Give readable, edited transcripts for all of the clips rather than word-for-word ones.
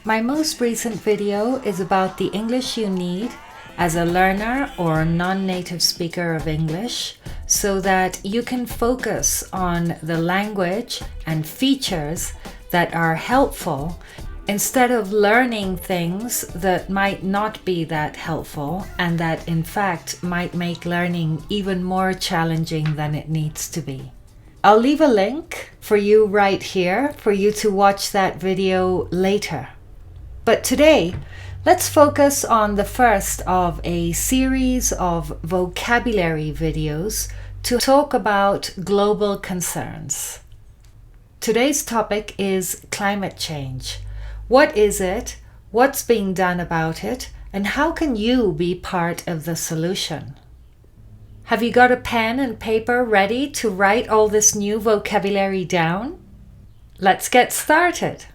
My most recent video is about the English you need as a learner or non-native speaker of English so that you can focus on the language and features that are helpful instead of learning things that might not be that helpful and that in fact might make learning even more challenging than it needs to be. I'll leave a link for you right here for you to watch that video later. But today, let's focus on the first of a series of vocabulary videos to talk about global concerns. Today's topic is climate change. What is it? What's being done about it? And how can you be part of the solution? Have you got a pen and paper ready to write all this new vocabulary down? Let's get started.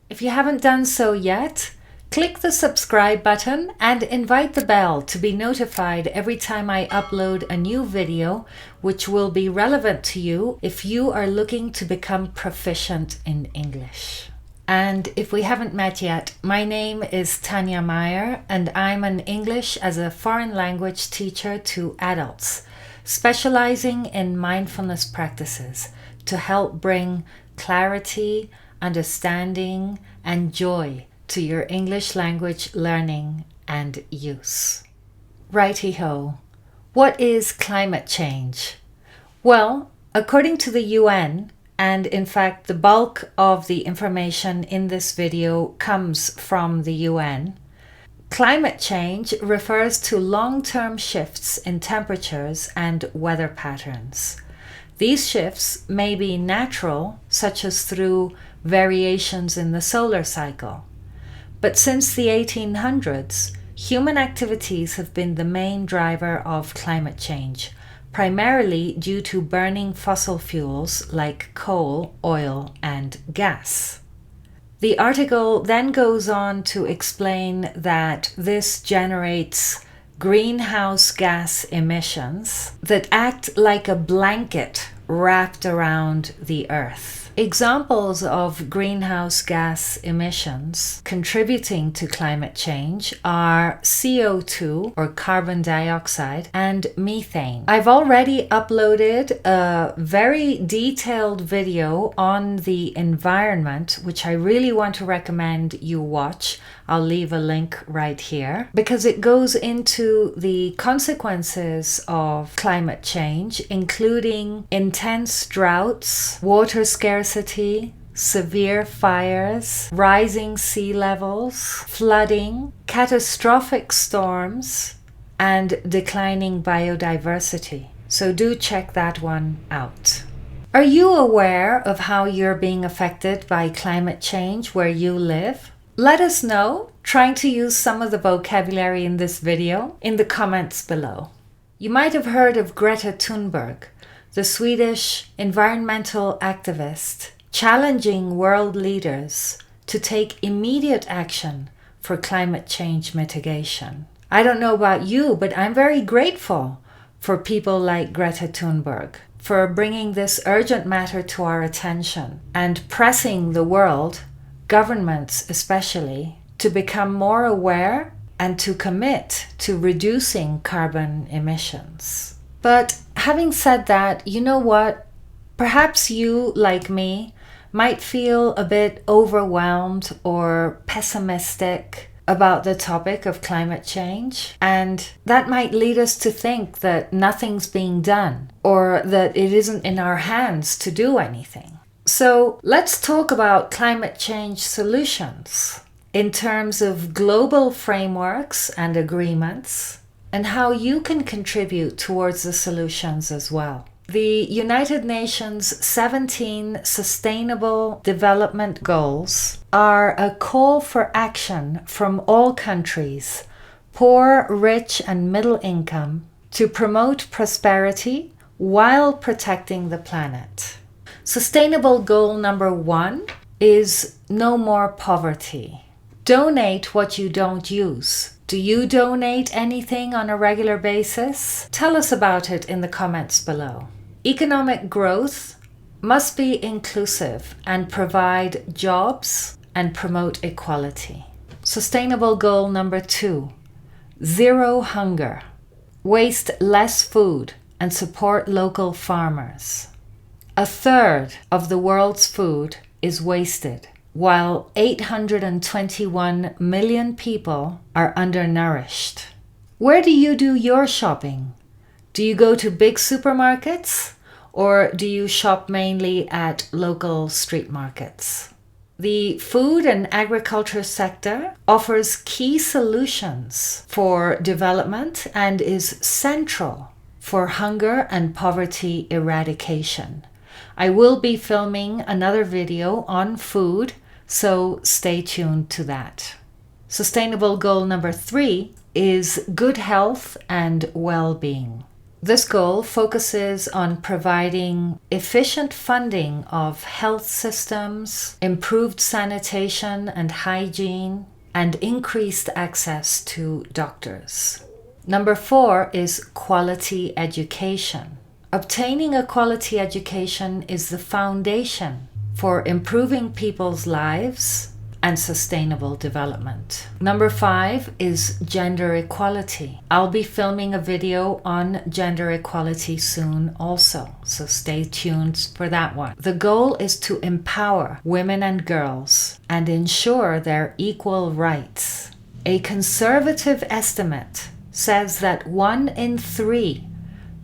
If you haven't done so yet, click the subscribe button and invite the bell to be notified every time I upload a new video, which will be relevant to you if you are looking to become proficient in English. And if we haven't met yet, my name is Tanya Meyer and I'm an English as a foreign language teacher to adults, specializing in mindfulness practices to help bring clarity, understanding, and joy to your English language learning and use. Righty-ho. What is climate change? Well, according to the UN, and in fact the bulk of the information in this video comes from the UN, climate change refers to long-term shifts in temperatures and weather patterns. These shifts may be natural, such as through variations in the solar cycle. But since the 1800s, human activities have been the main driver of climate change, primarily due to burning fossil fuels like coal, oil, and gas. The article then goes on to explain that this generates greenhouse gas emissions that act like a blanket wrapped around the Earth. Examples of greenhouse gas emissions contributing to climate change are CO2 or carbon dioxide and methane. I've already uploaded a very detailed video on the environment, which I really want to recommend you watch. I'll leave a link right here because it goes into the consequences of climate change, including intense droughts, water scarcity, severe fires, rising sea levels, flooding, catastrophic storms, and declining biodiversity. So do check that one out. Are you aware of how you're being affected by climate change where you live? Let us know, trying to use some of the vocabulary in this video in the comments below. You might have heard of Greta Thunberg, the Swedish environmental activist, challenging world leaders to take immediate action for climate change mitigation. I don't know about you, but I'm very grateful for people like Greta Thunberg for bringing this urgent matter to our attention and pressing the world, governments especially, to become more aware and to commit to reducing carbon emissions. But having said that, you know what? Perhaps you, like me, might feel a bit overwhelmed or pessimistic about the topic of climate change, and that might lead us to think that nothing's being done or that it isn't in our hands to do anything. So let's talk about climate change solutions in terms of global frameworks and agreements and how you can contribute towards the solutions as well. The United Nations 17 Sustainable Development Goals are a call for action from all countries, poor, rich, and middle income, to promote prosperity while protecting the planet. Sustainable goal number 1 is no more poverty. Donate what you don't use. Do you donate anything on a regular basis? Tell us about it in the comments below. Economic growth must be inclusive and provide jobs and promote equality. Sustainable goal number 2, zero hunger. Waste less food and support local farmers. 1/3 of the world's food is wasted, while 821 million people are undernourished. Where do you do your shopping? Do you go to big supermarkets, or do you shop mainly at local street markets? The food and agriculture sector offers key solutions for development and is central for hunger and poverty eradication. I will be filming another video on food, so stay tuned to that. Sustainable goal number 3 is good health and well-being. This goal focuses on providing efficient funding of health systems, improved sanitation and hygiene, and increased access to doctors. Number 4 is quality education. Obtaining a quality education is the foundation for improving people's lives and sustainable development. Number 5 is gender equality. I'll be filming a video on gender equality soon also, so stay tuned for that one. The goal is to empower women and girls and ensure their equal rights. A conservative estimate says that 1 in 3,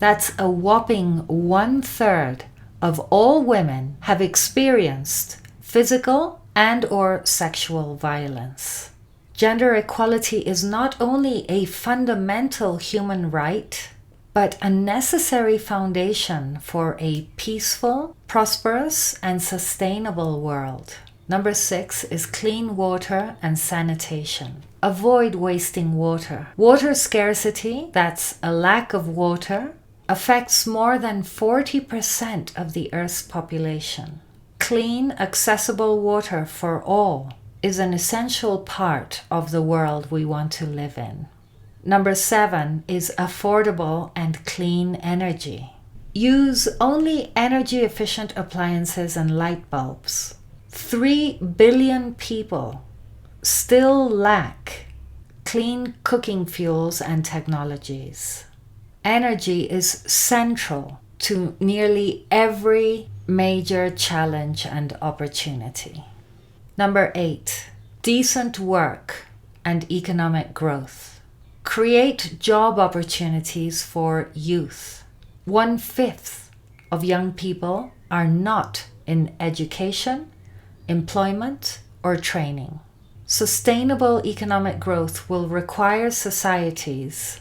that's a whopping 1/3 of all women, have experienced physical and or sexual violence. Gender equality is not only a fundamental human right, but a necessary foundation for a peaceful, prosperous, and sustainable world. Number 6 is clean water and sanitation. Avoid wasting water. Water scarcity, that's a lack of water, affects more than 40% of the Earth's population. Clean, accessible water for all is an essential part of the world we want to live in. Number 7 is affordable and clean energy. Use only energy-efficient appliances and light bulbs. 3 billion people still lack clean cooking fuels and technologies. Energy is central to nearly every major challenge and opportunity. Number 8, decent work and economic growth. Create job opportunities for youth. 1/5 of young people are not in education, employment, or training. Sustainable economic growth will require societies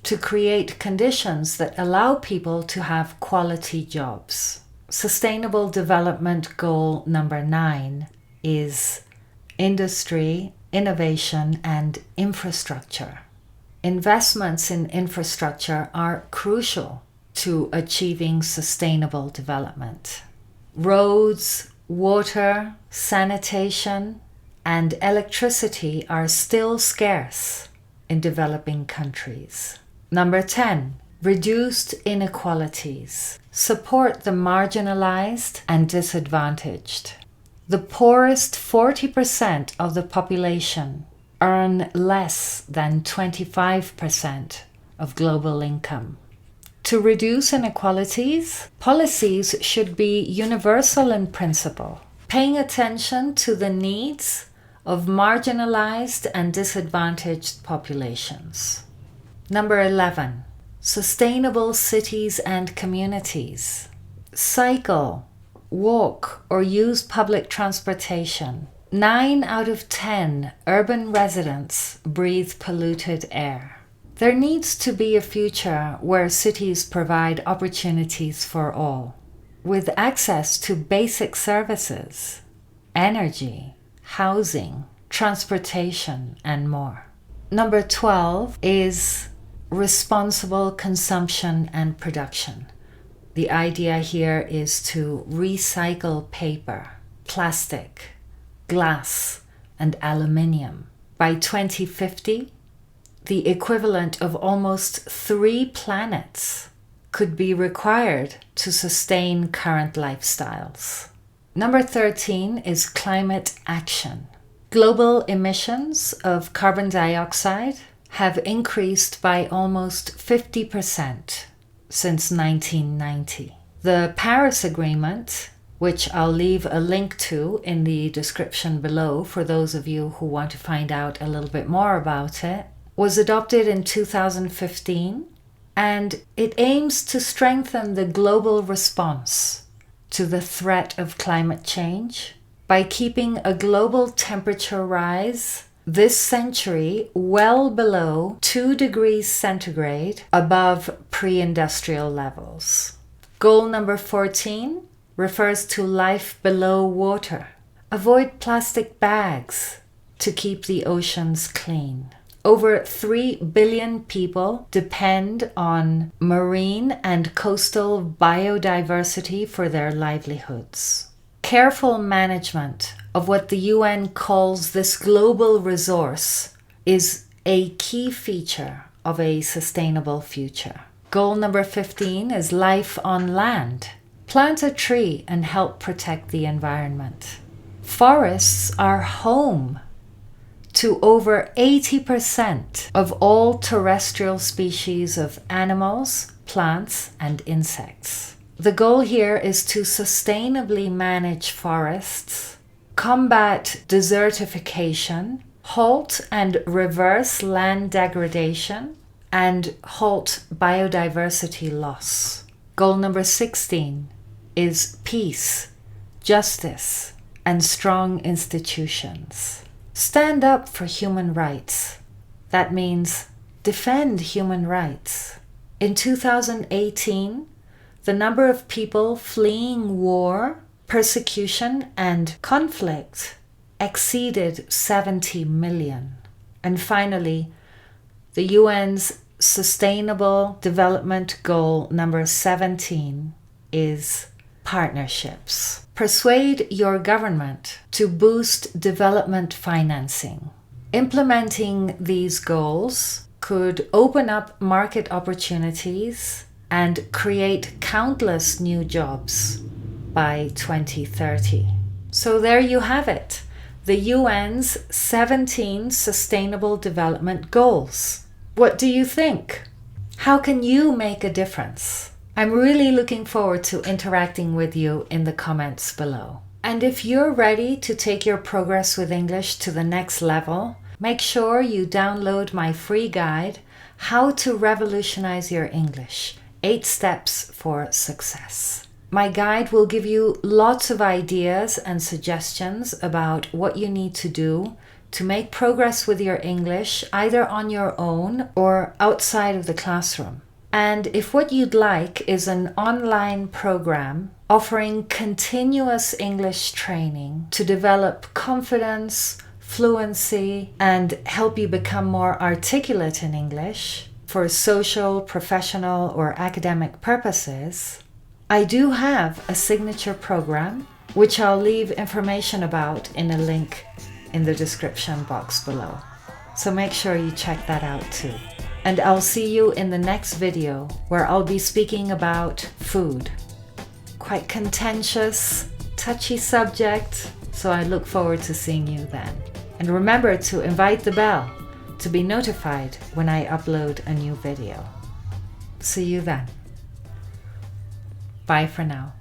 to create conditions that allow people to have quality jobs. Sustainable development goal number 9 is industry, innovation, and infrastructure. Investments in infrastructure are crucial to achieving sustainable development. Roads, water, sanitation, and electricity are still scarce in developing countries. Number 10, reduced inequalities. Support the marginalized and disadvantaged. The poorest 40% of the population earn less than 25% of global income. To reduce inequalities, policies should be universal in principle, paying attention to the needs of marginalized and disadvantaged populations. Number 11, sustainable cities and communities. Cycle, walk, or use public transportation. 9 out of 10 urban residents breathe polluted air. There needs to be a future where cities provide opportunities for all, with access to basic services, energy, housing, transportation, and more. Number 12 is responsible consumption and production. The idea here is to recycle paper, plastic, glass, and aluminium. By 2050, the equivalent of almost 3 planets could be required to sustain current lifestyles. Number 13 is climate action. Global emissions of carbon dioxide have increased by almost 50% since 1990. The Paris Agreement, which I'll leave a link to in the description below for those of you who want to find out a little bit more about it, was adopted in 2015, and it aims to strengthen the global response to the threat of climate change by keeping a global temperature rise this century well below 2 degrees centigrade above pre-industrial levels. Goal number 14 refers to life below water. Avoid plastic bags to keep the oceans clean. Over 3 billion people depend on marine and coastal biodiversity for their livelihoods. Careful management of what the UN calls this global resource is a key feature of a sustainable future. Goal number 15 is life on land. Plant a tree and help protect the environment. Forests are home to over 80% of all terrestrial species of animals, plants, and insects. The goal here is to sustainably manage forests, combat desertification, halt and reverse land degradation, and halt biodiversity loss. Goal number 16 is peace, justice, and strong institutions. Stand up for human rights. That means defend human rights. In 2018, the number of people fleeing war, persecution, and conflict exceeded 70 million. And finally, the UN's Sustainable Development Goal number 17 is partnerships. Persuade your government to boost development financing. Implementing these goals could open up market opportunities and create countless new jobs by 2030. So there you have it, the UN's 17 Sustainable Development Goals. What do you think? How can you make a difference? I'm really looking forward to interacting with you in the comments below. And if you're ready to take your progress with English to the next level, make sure you download my free guide, How to Revolutionize Your English, 8 Steps for Success. My guide will give you lots of ideas and suggestions about what you need to do to make progress with your English, either on your own or outside of the classroom. And if what you'd like is an online program offering continuous English training to develop confidence, fluency, and help you become more articulate in English for social, professional, or academic purposes, I do have a signature program, which I'll leave information about in a link in the description box below. So make sure you check that out too. And I'll see you in the next video where I'll be speaking about food. Quite contentious, touchy subject, so I look forward to seeing you then. And remember to invite the bell to be notified when I upload a new video. See you then. Bye for now.